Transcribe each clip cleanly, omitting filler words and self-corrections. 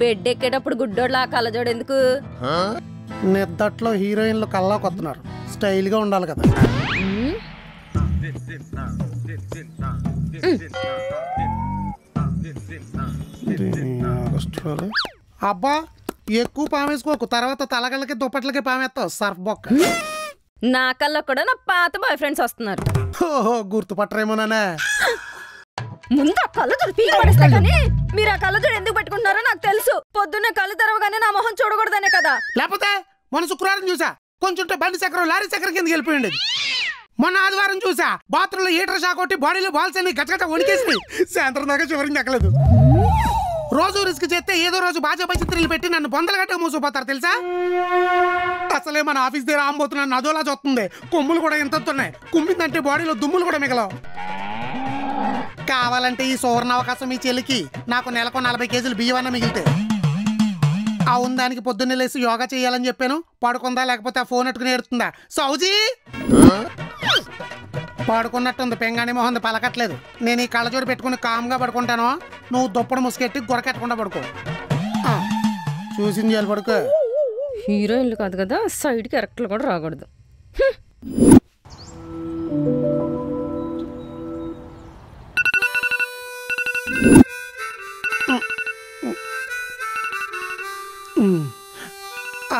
Bed ఎక్కేటప్పుడు గుడ్డోడ్లా కళ్ళజోడు ఎందుకు? నిద్దట్లో హీరోయిన్లు కల్లాకి వస్తున్నారు, స్టైల్ గా ఉండాలి కదా. అబ్బా ఎక్కువ పామేసుకోకు, తర్వాత తలగళ్ళకి దుప్పట్లకి పామేస్తావు సర్ఫ్ బొక్క. నా కల్లో కూడా నా పాత బాయ్ ఫ్రెండ్స్ వస్తున్నారు. ఓహో గుర్తుపట్టరేమోనా? ముందు ఆ కళ్ళజోడు పీకి పడేస్తా కానీ మీరు ఆ కళ్ళజోడు ఎందుకు పెట్టుకుంటున్నారో నాకు తెలుసు. పొద్దున్నే కళ్ళు తెరవగానే నా మొహం చూడకూడదనే కదా. లేకపోతే మొన్న శుక్రవారం చూసా, కొంచెం బండి చక్రం లారీ చక్రం కింద వెళ్ళిపోయింది. మొన్న ఆదివారం చూసా, బాత్రూమ్ లో హీటర్ షాక్ కొట్టి బాడీలో బాల్స్ అన్ని గచ్చగచ్చ వణికేసి సాయంత్రం దాకా చివరికి ఎక్కలేదు. రోజు రిస్క్ చేస్తే ఏదో రోజు బాజా చిత్రాలు పెట్టి నన్ను బొందల గట్ట మూసిపోతారు తెలుసా. అసలే మన ఆఫీస్ దగ్గర ఆంబోతున్నాను అదోలా చూస్తుంది. కొమ్ములు కూడా ఎంత ఉన్నాయి, కుమ్మిందంటే బాడీలో దుమ్ములు కూడా మిగలవు. కావాలంటే ఈ సువర్ణ అవకాశం ఈ చెల్లికి, నాకు నెలకు 40 కేజీలు బియ్యమన్నా మిగిలితే. అవును, దానికి పొద్దున్నే లేసి యోగా చేయాలని చెప్పాను. పడుకుందా లేకపోతే ఆ ఫోన్ ఎట్టుకుని ఏడుతుందా? సౌజీ పడుకున్నట్టుంది, పెంగాణి మొహం పలకట్లేదు. నేను ఈ కళ్ళజోడు పెట్టుకుని కామ్గా పడుకుంటాను, నువ్వు దుప్పడు ముసుకెట్టి గొరకెట్టకుండా పడుకో. చూసింది చేయాలి పడుకో. హీరోయిన్లు కాదు కదా, సైడ్ క్యారెక్టర్లు కూడా రాకూడదు.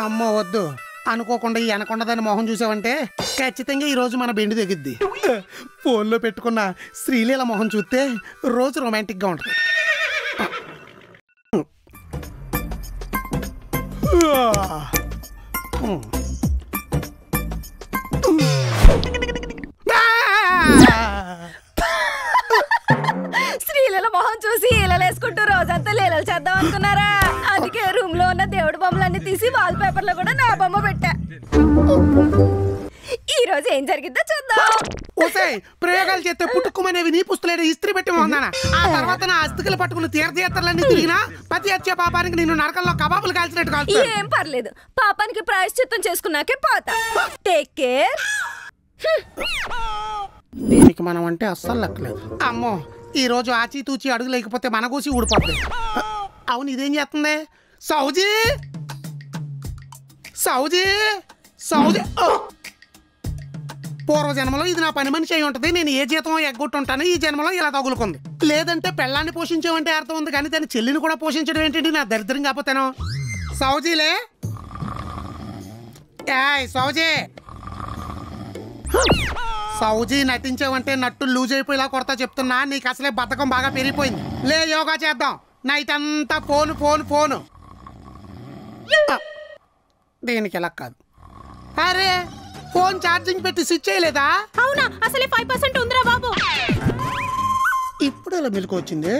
అమ్మ వద్దు, అనుకోకుండా ఈ అనకొండదాని మొహం చూసావంటే ఖచ్చితంగా ఈ రోజు మన బెండి తెగిద్ది. ఫోన్లో పెట్టుకున్న శ్రీలీల మొహం చూస్తే రోజు రొమాంటిక్గా ఉంటుంది. శ్రీలీల మొహం చూసి ఈలలు వేసుకుంటూ రోజంతా లీలలు చేద్దాం అనుకున్నారా? అందుకే రూమ్ లో ఉన్న దేవుడి బొమ్మలన్నీ తీసి వాల్ పేపర్ లో కూడా నా బొమ్మ పెట్టా. ఈ రోజు ఏం జరిగిందో చూద్దాం. ప్రయోగాలు చేస్తే పుట్టుకుమనేవి నీ పుస్తలేడు ఇస్త్రీ పెట్టి మొన్నానా. ఆ తర్వాత నా అస్థికలు పట్టుకుని తీర్థయాత్రలన్నీ తిరిగినా పతి వచ్చే పాపానికి నేను నరకంలో కబాబులు కాల్చినట్టు కాల్చు. ఏం పర్లేదు, పాపానికి ప్రాయశ్చిత్తం చేసుకున్నాకే పోతా. Take care. దీనికి మనం అంటే అస్సలు లెక్కలేదు. అమ్మో, ఈ రోజు ఆచితూచి అడుగు లేకపోతే మన కూసి ఊడిపోతుంది. అవును, ఇదేం చేస్తుంది? సౌజీ సౌజీ సౌజీ పూర్వజన్మలో ఇది నా పని మనిషి అయి ఉంటుంది. నేను ఏ జీతం ఎగ్గొట్టుంటాను, ఈ జన్మలో ఇలా తగులుకుంది. లేదంటే పెళ్ళాన్ని పోషించామంటే అర్థం ఉంది, కానీ దాని చెల్లిని కూడా పోషించడం ఏంటంటే నా దరిద్రం కాకపోతాను. సౌజీలే సౌజీ సౌజీ నటించావంటే నట్టు లూజ్ అయిపోయేలా కొడతా చెప్తున్నా. నీకు అసలే బద్ధకం బాగా పెరిగిపోయింది. లే యోగా చేద్దాం. నైట్ అంతా ఫోను ఫోను ఫోను. దీనికి ఎలా కాదు. అరే ఫోన్ ఛార్జింగ్ పెట్టి స్విచ్ చేయలేదా? అవునా, అసలే 5% ఉందిరా బాబు. ఇప్పుడు ఎలా మెలకు వచ్చింది?